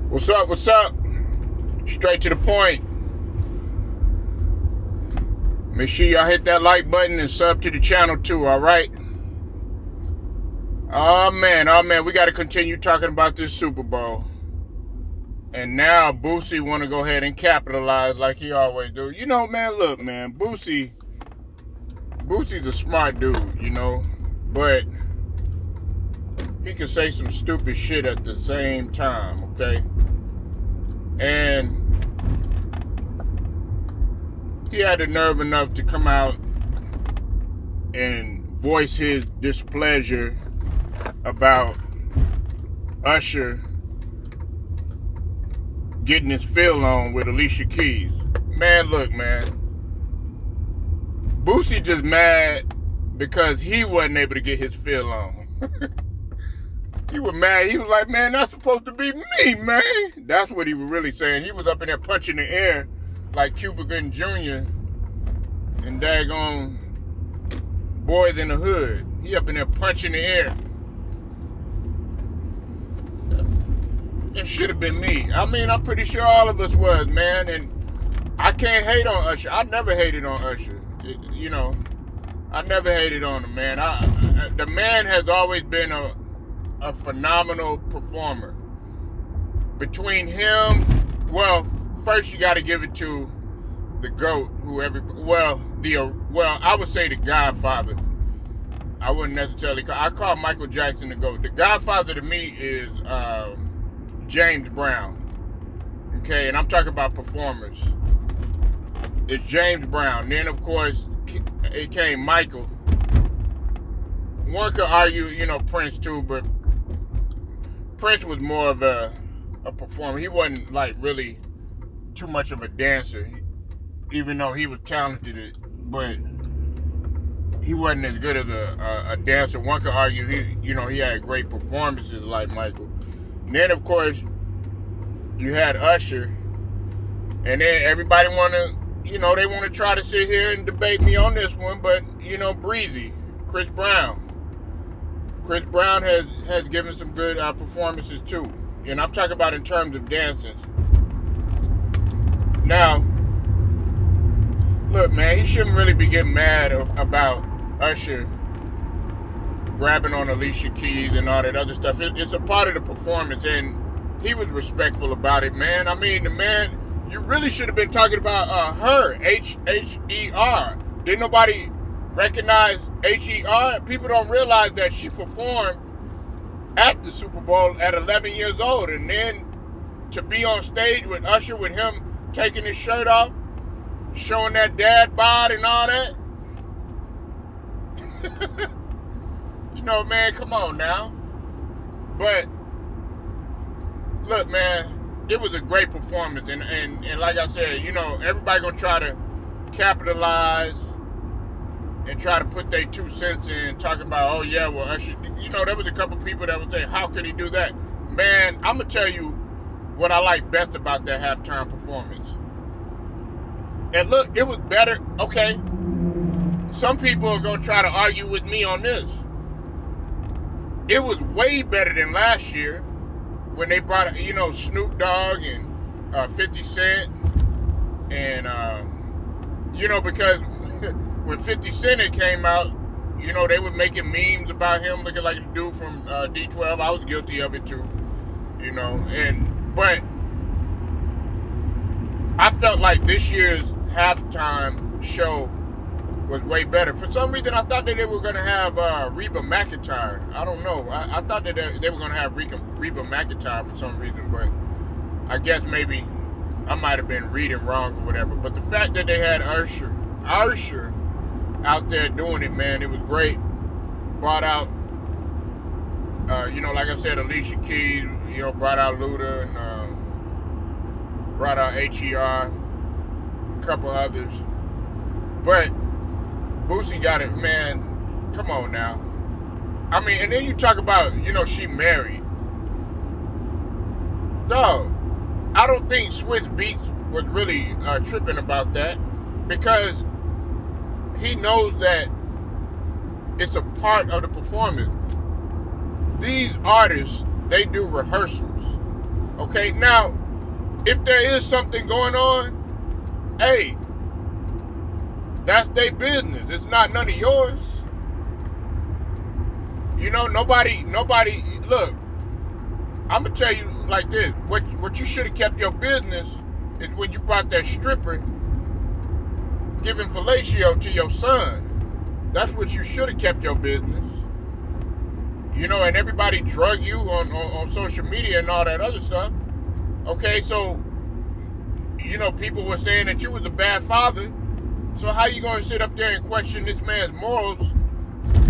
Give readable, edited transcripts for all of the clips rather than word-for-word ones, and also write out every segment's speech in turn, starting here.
What's up? What's up? Straight to the point. Make sure y'all hit that like button and sub to the channel too, alright? Oh man, we got to continue talking about this Super Bowl. And now Boosie want to go ahead and capitalize like he always do. You know, man, look, man, Boosie's a smart dude, you know, but he can say some stupid shit at the same time, okay? And he had the nerve enough to come out and voice his displeasure about Usher getting his feel on with Alicia Keys. Man, look, man. Boosie just mad because he wasn't able to get his feel on. He was mad. He was like, man, that's supposed to be me, man. That's what he was really saying. He was up in there punching the air like Cuba Gooding Jr. and daggone Boys in the Hood. He up in there punching the air. It should have been me. I mean, I'm pretty sure all of us was, man. And I can't hate on Usher. I never hated on Usher. You know, I never hated on him, man. The man has always been a phenomenal performer. Between him, well, first you got to give it to the GOAT, I would say the Godfather. I wouldn't necessarily I call Michael Jackson the GOAT. The Godfather to me is James Brown. Okay, and I'm talking about performers. It's James Brown. Then of course it came Michael. One could argue, you know, Prince too, but Prince was more of a performer. He wasn't like really too much of a dancer, even though he was talented, but he wasn't as good as a dancer. One could argue he had great performances like Michael. And then of course you had Usher, and then everybody they want to try to sit here and debate me on this one, but Breezy, Chris Brown. Chris Brown has given some good performances too. And I'm talking about in terms of dancing. Now, look, man, he shouldn't really be getting mad about Usher grabbing on Alicia Keys and all that other stuff. It's a part of the performance, and he was respectful about it, man. I mean, the man, you really should have been talking about her, H-E-R. Didn't nobody recognize H-E-R? People don't realize that she performed at the Super Bowl at 11 years old, and then to be on stage with Usher, with him taking his shirt off, showing that dad bod and all that. Man, come on now. But look, man, it was a great performance, and like I said, everybody gonna try to capitalize and try to put their 2 cents in, talking about, oh yeah, well, Usher, there was a couple people that would say, how could he do that? Man, I'm gonna tell you what I like best about that halftime performance. And look, it was better. Okay, some people are gonna try to argue with me on this. It was way better than last year when they brought, Snoop Dogg and 50 Cent, and because when 50 Cent came out, they were making memes about him looking like a dude from D12. I was guilty of it too, but I felt like this year's halftime show was way better. For some reason, I thought that they were going to have Reba McEntire. I don't know. I thought that they were going to have Reba McEntire for some reason, but I guess maybe I might have been reading wrong or whatever. But the fact that they had Usher out there doing it, man, it was great. Brought out, like I said, Alicia Keys, brought out Luda, and brought out H.E.R., a couple others. But Boosie got it, man. Come on now. I mean, and then you talk about, she married. No, I don't think Swiss Beats was really tripping about that, because he knows that it's a part of the performance. These artists, they do rehearsals. Okay, now, if there is something going on, hey, that's their business. It's not none of yours. You know, nobody, look, I'm going to tell you like this. What you should have kept your business is when you brought that stripper giving fellatio to your son. That's what you should have kept your business. You know, and everybody drug you on social media and all that other stuff. Okay, so, you know, people were saying that you was a bad father. So how you going to sit up there and question this man's morals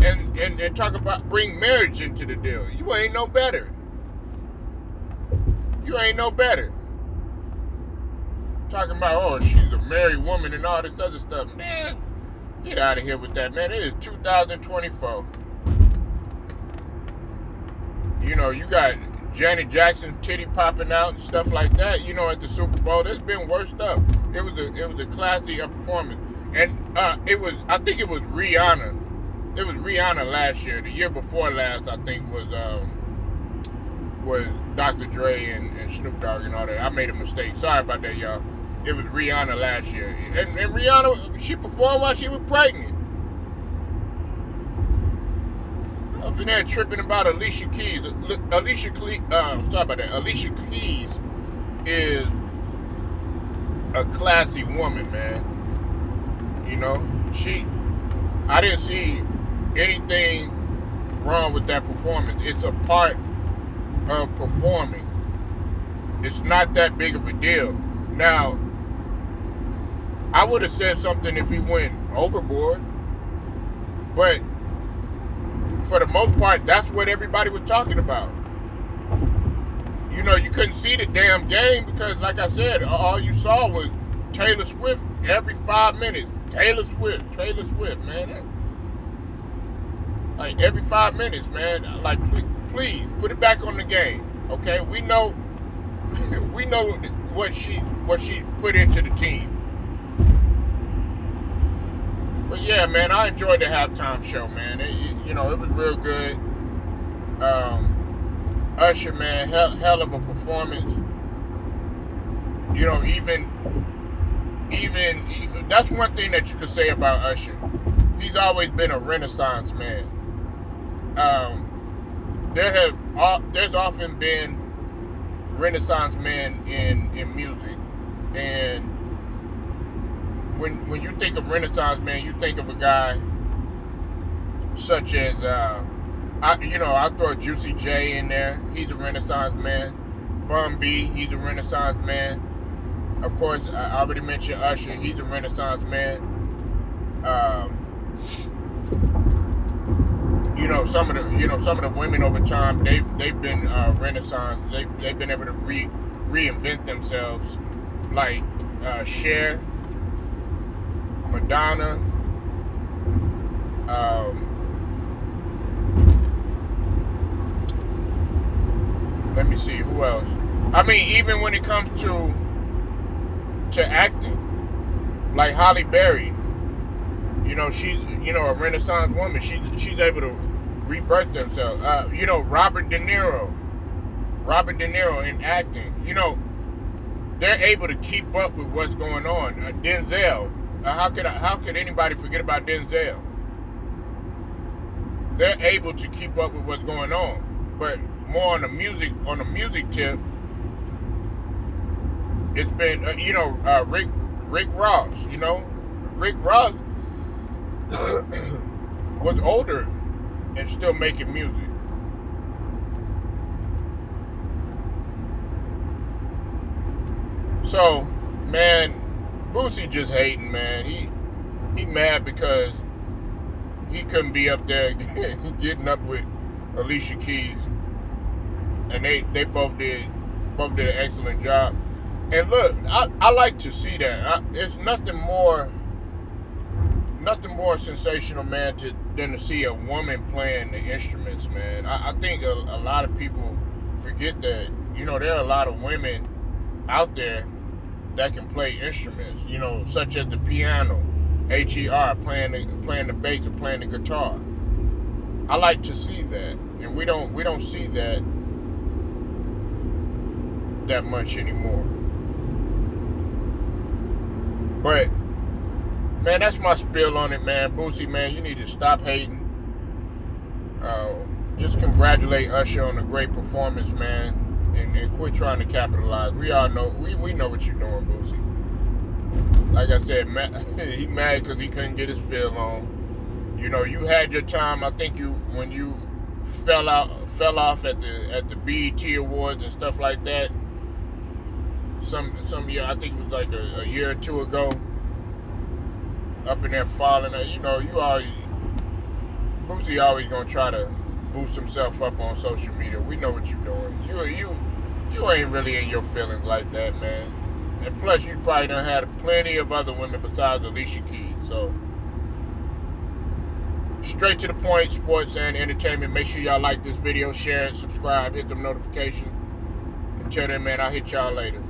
and talk about bring marriage into the deal? You ain't no better. You ain't no better. Talking about, oh, she's a married woman and all this other stuff. Man, get out of here with that, man. It is 2024. You know, you got Janet Jackson titty popping out and stuff like that, you know, at the Super Bowl. There's been worse stuff. It was a classy performance. And I think it was Rihanna. It was Rihanna last year. The year before last, I think, was Dr. Dre and Snoop Dogg and all that. I made a mistake. Sorry about that, y'all. It was Rihanna last year. And Rihanna, she performed while she was pregnant. Up in there tripping about Alicia Keys. Alicia Keys is a classy woman, man. You know, I didn't see anything wrong with that performance. It's a part of performing. It's not that big of a deal. Now, I would have said something if he went overboard, but for the most part, that's what everybody was talking about. You know, you couldn't see the damn game because, like I said, all you saw was Taylor Swift every 5 minutes. Taylor Swift, man. Like, every 5 minutes, man. Like, please, put it back on the game, okay? We know what she put into the team. But yeah, man, I enjoyed the halftime show, man. It was real good. Usher, man, hell of a performance. You know, even that's one thing that you could say about Usher. He's always been a Renaissance man. There's often been Renaissance men in music, and when you think of Renaissance man, you think of a guy such as I'll throw Juicy J in there. He's a Renaissance man. Bun B, he's a Renaissance man. Of course, I already mentioned Usher. He's a Renaissance man. Some of the women over time, they've been Renaissance. They've been able to reinvent themselves, like Cher, Madonna. Let me see who else. I mean, even when it comes to acting, like Halle Berry. You know, she's a Renaissance woman. She's able to rebirth themselves. Robert De Niro in acting. You know, they're able to keep up with what's going on. Denzel. How could anybody forget about Denzel? They're able to keep up with what's going on. But more on the music tip, it's been Rick Ross. You know, Rick Ross was older and still making music. So, man, Boosie just hating, man. He mad because he couldn't be up there getting up with Alicia Keys, and they both did an excellent job. And look, I like to see that. There's nothing more sensational, man, than to see a woman playing the instruments, man. I think a lot of people forget that, there are a lot of women out there that can play instruments, such as the piano, HER, playing the bass or playing the guitar. I like to see that, and we don't see that that much anymore. But man, that's my spill on it, man. Boosie, man, you need to stop hating. Just congratulate Usher on a great performance, man, and quit trying to capitalize. We all know, we know what you're doing, Boosie. Like I said, he mad because he couldn't get his fill on. You know, you had your time. I think when you fell off at the BET Awards and stuff like that. Some year, I think it was like a year or two ago. Up in there falling, you know, Boosie always gonna try to boost himself up on social media. We know what you're doing. You ain't really in your feelings like that, man. And plus, you probably done had plenty of other women besides Alicia Keys. So, straight to the point, sports and entertainment. Make sure y'all like this video, share it, subscribe, hit them notifications. Until then, man, I'll hit y'all later.